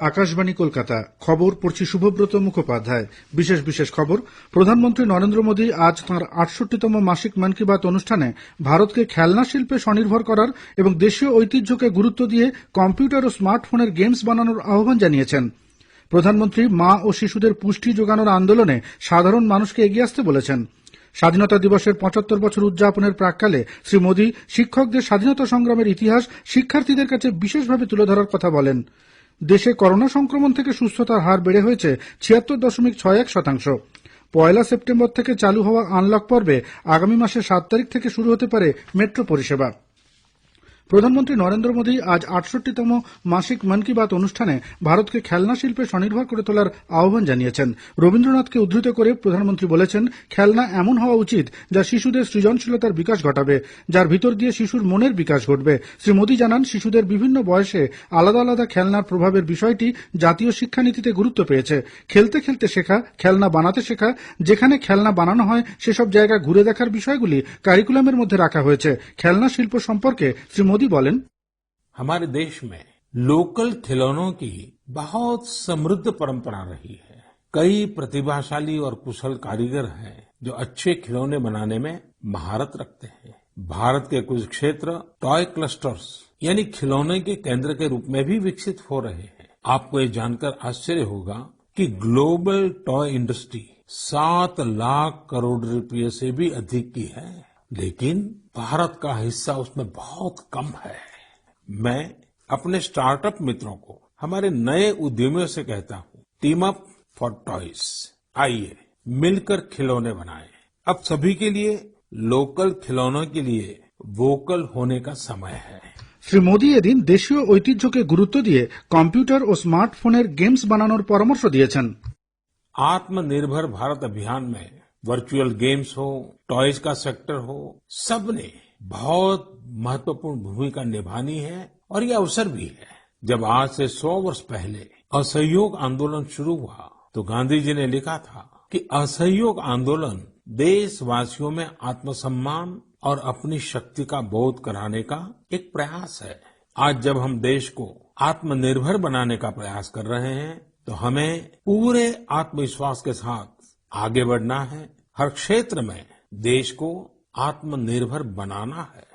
আকাশবাণী কলকাতা খবর পড়ছি শুভব্রত মুখোপাধ্যায়। বিশেষ বিশেষ খবর। প্রধানমন্ত্রী নরেন্দ্র মোদী আজ তাঁর ৬৮তম মাসিক মন কি বাত অনুষ্ঠানে ভারতকে খেলনা শিল্পে স্বনির্ভর করার এবং দেশীয় ঐতিহ্যকে গুরুত্ব দিয়ে কম্পিউটার ও স্মার্টফোনের গেমস বানানোর আহ্বান জানিয়েছেন। প্রধানমন্ত্রী মা ও শিশুদের পুষ্টি যোগানোর আন্দোলনে সাধারণ মানুষকে এগিয়ে আসতে বলেছেন। স্বাধীনতা দিবসের ৭৫ বছর উদযাপনের প্রাক্কালে শ্রী মোদী শিক্ষকদের স্বাধীনতা সংগ্রামের ইতিহাস শিক্ষার্থীদের কাছে বিশেষভাবে তুলে ধরার কথা বলেন। দেশে করোনা সংক্রমণ থেকে সুস্থতার হার বেড়ে হয়েছে ৭৬.৬১%। ১ সেপ্টেম্বর থেকে চালু হওয়া আনলক পর্বে আগামী মাসের ৭ তারিখ থেকে শুরু হতে পারে মেট্রো পরিষেবা। প্রধানমন্ত্রী নরেন্দ্র মোদী আজ ৬৮তম মাসিক মন কি বাত অনুষ্ঠানে ভারতকে খেলনা শিল্পে স্বনির্ভর করে তোলার আহ্বান জানিয়েছেন। রবীন্দ্রনাথকে উদ্ধৃত করে প্রধানমন্ত্রী বলেছেন, খেলনা এমন হওয়া উচিত যা শিশুদের সৃজনশীলতার বিকাশ ঘটাবে, যার ভিতর দিয়ে শিশুর মনের বিকাশ ঘটবে। শ্রী মোদী জানান, শিশুদের বিভিন্ন বয়সে আলাদা আলাদা খেলনার প্রভাবের বিষয়টি জাতীয় শিক্ষানীতিতে গুরুত্ব পেয়েছে। খেলতে খেলতে শেখা, খেলনা বানাতে শেখা, যেখানে খেলনা বানানো হয় সেসব জায়গা ঘুরে দেখার বিষয়গুলি কারিকুলামের মধ্যে রাখা হয়েছে। খেলনা শিল্প সম্পর্কে শ্রী মোদী बोलें, हमारे देश में लोकल खिलौनों की बहुत समृद्ध परंपरा रही है। कई प्रतिभाशाली और कुशल कारीगर हैं जो अच्छे खिलौने बनाने में महारत रखते हैं। भारत के कुछ क्षेत्र टॉय क्लस्टर्स यानी खिलौने के केंद्र के रूप में भी विकसित हो रहे हैं। आपको ये जानकर आश्चर्य होगा कि global toy industry 7 lakh crore रुपए से भी अधिक की है, लेकिन भारत का हिस्सा उसमें बहुत कम है। मैं अपने स्टार्टअप मित्रों को, हमारे नए उद्यमियों से कहता हूँ, टीम अप फॉर टॉयज। आइए मिलकर खिलौने बनाएं। अब सभी के लिए लोकल खिलौनों के लिए वोकल होने का समय है। শ্রী মোদী এদিন দেশীয় ঐতিহ্যকে গুরুত্ব দিয়ে কম্পিউটার ও স্মার্টফোনের গেমস বানানোর পরামর্শ দিয়েছেন। आत्मनिर्भर भारत अभियान में वर्चुअल गेम्स हो, टॉयज का सेक्टर हो, सबने बहुत महत्वपूर्ण भूमिका निभानी है और ये अवसर भी है। जब आज से 100 वर्ष पहले असहयोग आंदोलन शुरू हुआ तो गांधी जी ने लिखा था कि असहयोग आंदोलन देशवासियों में आत्मसम्मान और अपनी शक्ति का बोध कराने का एक प्रयास है। आज जब हम देश को आत्मनिर्भर बनाने का प्रयास कर रहे हैं तो हमें पूरे आत्मविश्वास के साथ आगे बढ़ना है। हर क्षेत्र में देश को आत्मनिर्भर बनाना है।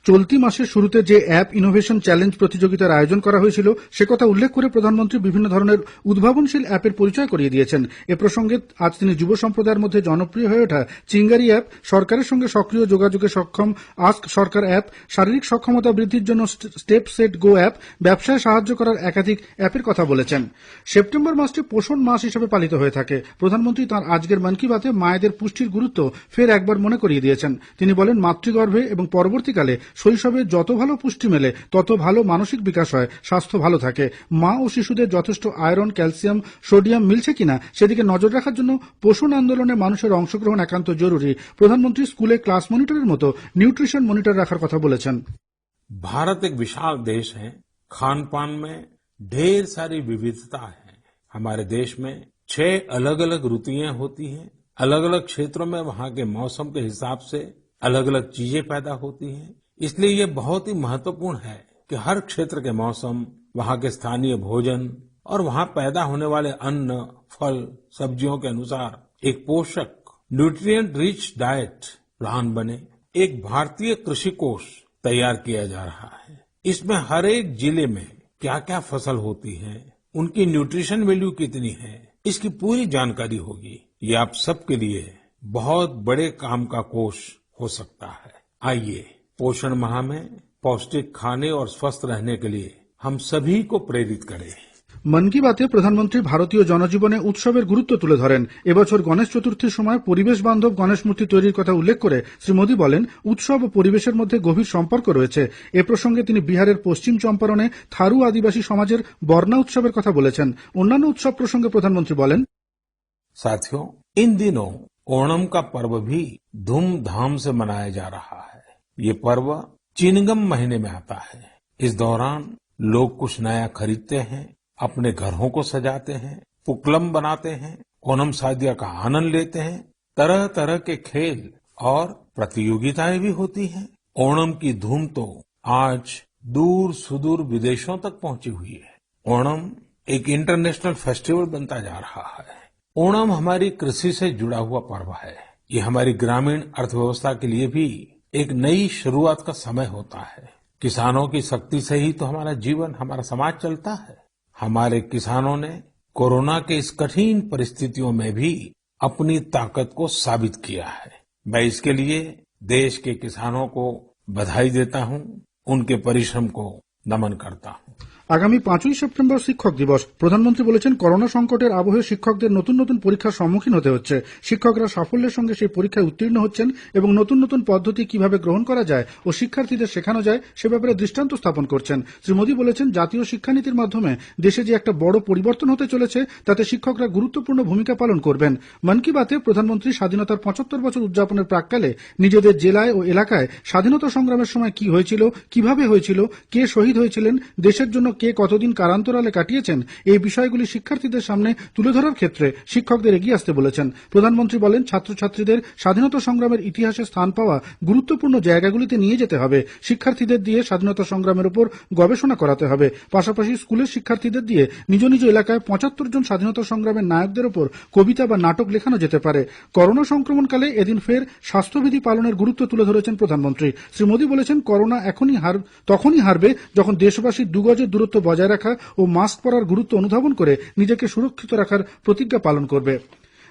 চলতি মাসের শুরুতে যে অ্যাপ ইনোভেশন চ্যালেঞ্জ প্রতিযোগিতার আয়োজন করা হয়েছিল সে কথা উল্লেখ করে প্রধানমন্ত্রী বিভিন্ন ধরনের উদ্ভাবনশীল অ্যাপের পরিচয় করিয়ে দিয়েছেন। এ প্রসঙ্গে আজ তিনি যুব সম্প্রদায়ের মধ্যে জনপ্রিয় হয়ে ওঠা চিঙ্গারি অ্যাপ, সরকারের সঙ্গে সক্রিয় যোগাযোগে সক্ষম আস্ক সরকার অ্যাপ, শারীরিক সক্ষমতা বৃদ্ধির জন্য স্টেপ সেট গো অ্যাপ, ব্যবসায় সাহায্য করার একাধিক অ্যাপের কথা বলেছেন। সেপ্টেম্বর মাসটি পোষণ মাস হিসেবে পালিত হয়ে থাকে। প্রধানমন্ত্রী তাঁর আজকের মন কি বাতে মায়েদের পুষ্টির গুরুত্ব ফের একবার মনে করিয়ে দিয়েছেন। তিনি বলেন, মাতৃগর্ভে এবং পরবর্তীকালে শৈশবে যত ভালো পুষ্টি মেলে তত ভালো মানসিক বিকাশ হয়, স্বাস্থ্য ভালো থাকে। মা ও শিশুদের যথেষ্ট আয়রন, ক্যালসিয়াম, সোডিয়াম মিলছে কিনা সেদিকে নজর রাখার জন্য পোষণ আন্দোলনে মানুষের অংশগ্রহণ একান্ত জরুরি। প্রধানমন্ত্রী স্কুলে ক্লাস মনিটরের মতো নিউট্রিশন মনিটর রাখার কথা বলেছেন। भारत एक विशाल देश है। खान पान में ढेर सारी विविधता है। हमारे देश में 6 अलग अलग ऋतुएं होती हैं। अलग अलग क्षेत्रों में वहाँ के मौसम के हिसाब से अलग अलग चीजें पैदा होती हैं। इसलिए ये बहुत ही महत्वपूर्ण है कि हर क्षेत्र के मौसम, वहाँ के स्थानीय भोजन और वहाँ पैदा होने वाले अन्न, फल, सब्जियों के अनुसार एक पोषक न्यूट्रिएंट रिच डाइट प्लान बने। एक भारतीय कृषि कोष तैयार किया जा रहा है। इसमें हर एक जिले में क्या क्या फसल होती है, उनकी न्यूट्रिशन वैल्यू कितनी है, इसकी पूरी जानकारी होगी। ये आप सबके लिए बहुत बड़े काम का कोष हो सकता है। आइए पोषण माह में पौष्टिक खाने और स्वस्थ रहने के लिए हम सभी को प्रेरित करें। মন কি বাতে প্রধানমন্ত্রী ভারতীয় জনজীবনে উৎসবের গুরুত্ব তুলে ধরেন। এবছর গণেশ চতুর্থীর সময় পরিবেশ বান্ধব গণেশ মূর্তি তৈরির কথা উল্লেখ করে শ্রী মোদী বলেন, উৎসব ও পরিবেশের মধ্যে গভীর সম্পর্ক রয়েছে। এ প্রসঙ্গে তিনি বিহারের পশ্চিম চম্পারণে থারু আদিবাসী সমাজের বর্ণা উৎসবের কথা বলেছেন। অন্যান্য উৎসব প্রসঙ্গে প্রধানমন্ত্রী বলেন, साथियों, इन दिनों ओणम का पर्व भी धूमधाम से मनाया जा रहा है। ये पर्व चिनगम महीने में आता है। इस दौरान लोग कुछ नया खरीदते हैं, अपने घरों को सजाते हैं, पुक्कलम बनाते हैं, ओणम सादिया का आनंद लेते हैं। तरह तरह के खेल और प्रतियोगिताएं भी होती हैं। ओणम की धूम तो आज दूर सुदूर विदेशों तक पहुंची हुई है। ओणम एक इंटरनेशनल फेस्टिवल बनता जा रहा है। ओणम हमारी कृषि से जुड़ा हुआ पर्व है। ये हमारी ग्रामीण अर्थव्यवस्था के लिए भी एक नई शुरुआत का समय होता है। किसानों की शक्ति से ही तो हमारा जीवन, हमारा समाज चलता है। हमारे किसानों ने कोरोना के इस कठिन परिस्थितियों में भी अपनी ताकत को साबित किया है। मैं इसके लिए देश के किसानों को बधाई देता हूं, उनके परिश्रम को नमन करता हूं। আগামী 5ই সেপ্টেম্বর শিক্ষক দিবস। প্রধানমন্ত্রী বলেছেন, করোনা সংকটের আবহে শিক্ষকদের নতুন নতুন পরীক্ষার সম্মুখীন হতে হচ্ছে। শিক্ষকরা সাফল্যের সঙ্গে সেই পরীক্ষায় উত্তীর্ণ হচ্ছেন এবং নতুন নতুন পদ্ধতি কিভাবে গ্রহণ করা যায় ও শিক্ষার্থীদের শেখানো যায় সে ব্যাপারে দৃষ্টান্ত স্থাপন করছেন। শ্রী মোদী বলেছেন, জাতীয় শিক্ষানীতির মাধ্যমে দেশে যে একটা বড় পরিবর্তন হতে চলেছে তাতে শিক্ষকরা গুরুত্বপূর্ণ ভূমিকা পালন করবেন। মন কি বাতে প্রধানমন্ত্রী স্বাধীনতার 75 বছর উদযাপনের প্রাক্কালে নিজেদের জেলায় ও এলাকায় স্বাধীনতা সংগ্রামের সময় কি হয়েছিল, কিভাবে হয়েছিল, কে শহীদ হয়েছিলেন, দেশের জন্য কে কতদিন কারান্তরালে কাটিয়েছেন, এই বিষয়গুলি শিক্ষার্থীদের সামনে তুলে ধরার ক্ষেত্রে শিক্ষকদের এগিয়ে আসতে বলেছেন। প্রধানমন্ত্রী বলেন, ছাত্রছাত্রীদের স্বাধীনতা সংগ্রামের ইতিহাসে স্থান পাওয়া গুরুত্বপূর্ণ জায়গাগুলিতে নিয়ে যেতে হবে। শিক্ষার্থীদের দিয়ে স্বাধীনতা সংগ্রামের উপর গবেষণা করাতে হবে। পাশাপাশি স্কুলের শিক্ষার্থীদের দিয়ে নিজ নিজ এলাকায় 75 জন স্বাধীনতা সংগ্রামের নায়কদের উপর কবিতা বা নাটক লেখানো যেতে পারে। করোনা সংক্রমণকালে এদিন ফের স্বাস্থ্যবিধি পালনের গুরুত্ব তুলে ধরেছেন প্রধানমন্ত্রী। শ্রী মোদী বলেছেন, করোনা তখনই হারবে যখন দেশবাসী 2 গজের দূরত্ব বজায় রাখা ও মাস্ক পরার গুরুত্ব অনুধাবন করে নিজেকে সুরক্ষিত রাখার প্রতিজ্ঞা পালন করবে।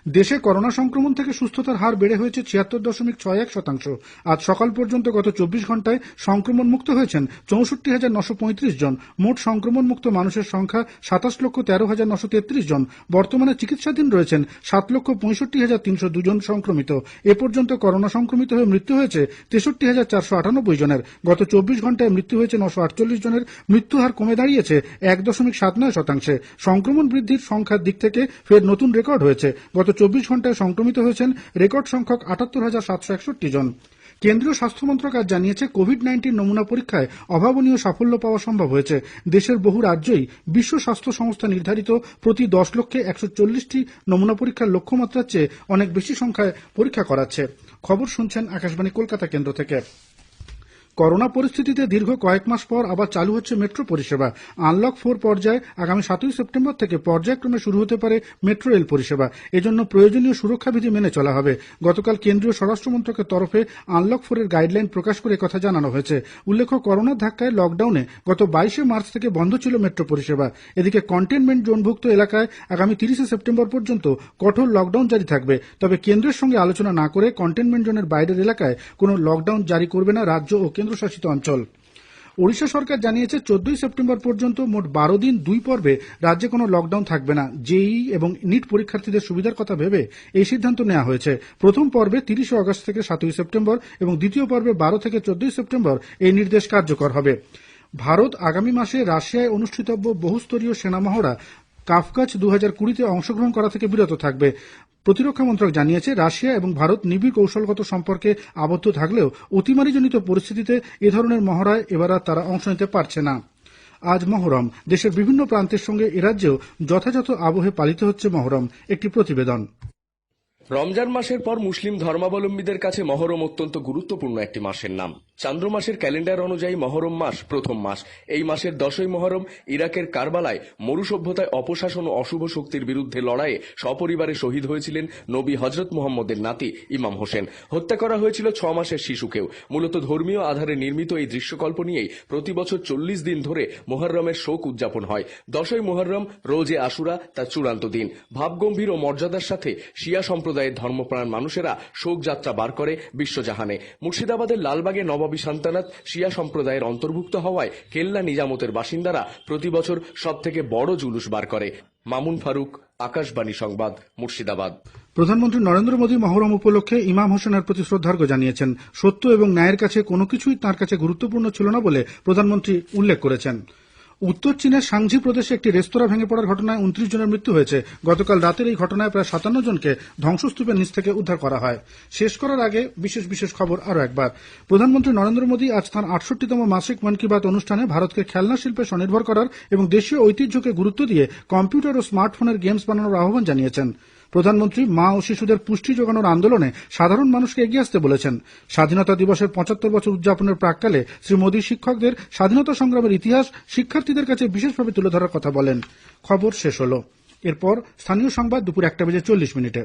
দেশে করোনা সংক্রমণ থেকে সুস্থতার হার বেড়ে হয়েছে 76.61%। আজ সকাল পর্যন্ত গত 24 ঘন্টায় সংক্রমণ মুক্ত হয়েছেন 64,935 জন। মোট সংক্রমণ মুক্ত মানুষের সংখ্যা 27,13,933 জন। বর্তমানে চিকিৎসাধীন রয়েছেন 7,65,302 জন সংক্রমিত। এ পর্যন্ত করোনা সংক্রমিত হয়ে মৃত্যু হয়েছে 63,498 জনের। গত 24 ঘন্টায় মৃত্যু হয়েছে 948 জনের। মৃত্যু হার কমে দাঁড়িয়েছে 1.79%। সংক্রমণ বৃদ্ধির সংখ্যার দিক থেকে ফের নতুন রেকর্ড হয়েছে। গত 24 ঘন্টায় সংক্রমিত হয়েছেন রেকর্ড সংখ্যক 78,761 জন। কেন্দ্রীয় স্বাস্থ্য মন্ত্রক আজ জানিয়েছে, কোভিড-19 নমুনা পরীক্ষায় অভাবনীয় সাফল্য পাওয়া সম্ভব হয়েছে। দেশের বহু রাজ্যই বিশ্ব স্বাস্থ্য সংস্থা নির্ধারিত প্রতি 10 লক্ষে 140টি নমুনা পরীক্ষার লক্ষ্যমাত্রার চেয়ে অনেক বেশি সংখ্যায় পরীক্ষা করাচ্ছে। খবর শুনছেন আকাশবাণী কলকাতা কেন্দ্র থেকে। করোনা পরিস্থিতিতে দীর্ঘ কয়েক মাস পর আবার চালু হচ্ছে মেট্রো পরিষেবা। আনলক 4 পর্যায়ে আগামী 7ই সেপ্টেম্বর থেকে পর্যায়ক্রমে শুরু হতে পারে মেট্রো রেল পরিষেবা। এজন্য প্রয়োজনীয় সুরক্ষাবিধি মেনে চলা হবে। গতকাল কেন্দ্রীয় স্বরাষ্ট্র মন্ত্রকের তরফে আনলক 4 এর গাইডলাইন প্রকাশ করে কথা জানানো হয়েছে। উল্লেখ্য, করোনার ধাক্কায় লকডাউনে গত 22 মার্চ থেকে বন্ধ ছিল মেট্রো পরিষেবা। এদিকে কন্টেনমেন্ট জোনভুক্ত এলাকায় আগামী 30 সেপ্টেম্বর পর্যন্ত কঠোর লকডাউন জারি থাকবে। তবে কেন্দ্রের সঙ্গে আলোচনা না করে কন্টেনমেন্ট জোনের বাইরের এলাকায় কোনো লকডাউন জারি করবে না রাজ্য ও কেন্দ্রশাসিত অঞ্চল। ওড়িশা সরকার জানিয়েছে, 14ই সেপ্টেম্বর পর্যন্ত মোট 12 দিন 2 পর্বে রাজ্যে কোনো লকডাউন থাকবে না। জেইই এবং নিট পরীক্ষার্থীদের সুবিধার কথা ভেবে এই সিদ্ধান্ত নেওয়া হয়েছে। প্রথম পর্বে 30 আগস্ট থেকে 7ই সেপ্টেম্বর এবং দ্বিতীয় পর্বে 12 থেকে 14ই সেপ্টেম্বর এই নির্দেশ কার্যকর হবে। ভারত আগামী মাসে রাশিয়ায় অনুষ্ঠিতব্য বহুস্তরীয় সেনা মহড়া কাফকাজ 2020-তে অংশগ্রহণ করা থেকে বিরত থাকবে। প্রতিরক্ষা মন্ত্রক জানিয়েছে, রাশিয়া এবং ভারত নিবিড় কৌশলগত সম্পর্কে আবদ্ধ থাকলেও অতিমারিজনিত পরিস্থিতিতে এ ধরনের মহড়ায় এবার আর তারা অংশ নিতে পারছে না। আজ মহরম। দেশের বিভিন্ন প্রান্তের সঙ্গে এ রাজ্যেও যথাযথ আবহে পালিত হচ্ছে মহরম। একটি প্রতিবেদন। রমজান মাসের পর মুসলিম ধর্মাবলম্বীদের কাছে মহরম অত্যন্ত গুরুত্বপূর্ণ একটি মাসের নাম। চান্দ্র মাসের ক্যালেন্ডার অনুযায়ী মহরম মাস প্রথম মাস। এই মাসের 10ই মহরম ইরাকের কারবালায় মরু সভ্যতায় অপশাসন ও অশুভ শক্তির বিরুদ্ধে লড়াইয়ে সপরিবারে শহীদ হয়েছিলেন নবী হযরত মুহাম্মদের নাতি ইমাম হোসেন। হত্যা করা হয়েছিল 6 মাসের শিশুকেও। মূলত ধর্মীয় আধারে নির্মিত এই দৃশ্যকল্প নিয়েই প্রতি বছর 40 দিন ধরে মুহররমের শোক উদযাপন হয়। 10ই মুহররম রোজে আশুরা তার চূড়ান্ত দিন। ভাবগম্ভীর ও মর্যাদার সাথে শিয়া সম্প্রদায়ের ধর্মপ্রাণ মানুষেরা শোক যাত্রা বার করে বিশ্বজাহানে। মুর্শিদাবাদের লালবাগে নবাবী সান্তানাত শিয়া সম্প্রদায়ের অন্তর্ভুক্ত হওয়ায় কেল্লা নিজামতের বাসিন্দারা প্রতি বছর সবথেকে বড় জুলুস বার করে। মামুন ফারুক, আকাশবাণী সংবাদ, মুর্শিদাবাদ। প্রধানমন্ত্রী নরেন্দ্র মোদী মহরম উপলক্ষে ইমাম হোসেনের প্রতি শ্রদ্ধার্ঘ্য জানিয়েছেন। সত্য এবং ন্যায়ের কাছে কোনো কিছুই তাঁর কাছে গুরুত্বপূর্ণ ছিল না বলে প্রধানমন্ত্রী উল্লেখ করেছেন। উত্তর চীনের সাংঝি প্রদেশে একটি রেস্তোরাঁ ভেঙে পড়ার ঘটনায় 29 জনের মৃত্যু হয়েছে। গতকাল রাতের এই ঘটনায় প্রায় 57 জনকে ধ্বংসস্তূপের নিচ থেকে উদ্ধার করা হয়। শেষ করার আগে বিশেষ খবর আরও একবার। প্রধানমন্ত্রী নরেন্দ্র মোদী আজ তাঁর 68তম মাসিক মন কি বাত অনুষ্ঠানে ভারতকে খেলনা শিল্পে স্বনির্ভর করার এবং দেশীয় ঐতিহ্যকে গুরুত্ব দিয়ে কম্পিউটার ও স্মার্টফোনের গেমস বানানোর আহ্বান জানিয়েছেন। প্রধানমন্ত্রী মা ও শিশুদের পুষ্টি যোগানোর আন্দোলনে সাধারণ মানুষকে এগিয়ে আসতে বলেছেন। স্বাধীনতা দিবসের ৭৫ বছর উদযাপনের প্রাক্কালে শ্রী মোদী শিক্ষকদের স্বাধীনতা সংগ্রামের ইতিহাস শিক্ষার্থীদের কাছে বিশেষভাবে তুলে ধরার কথা বলেন। খবর শেষ হলো। এরপর স্থানীয় সংবাদ দুপুর ১টা বেজে ৪০ মিনিটে।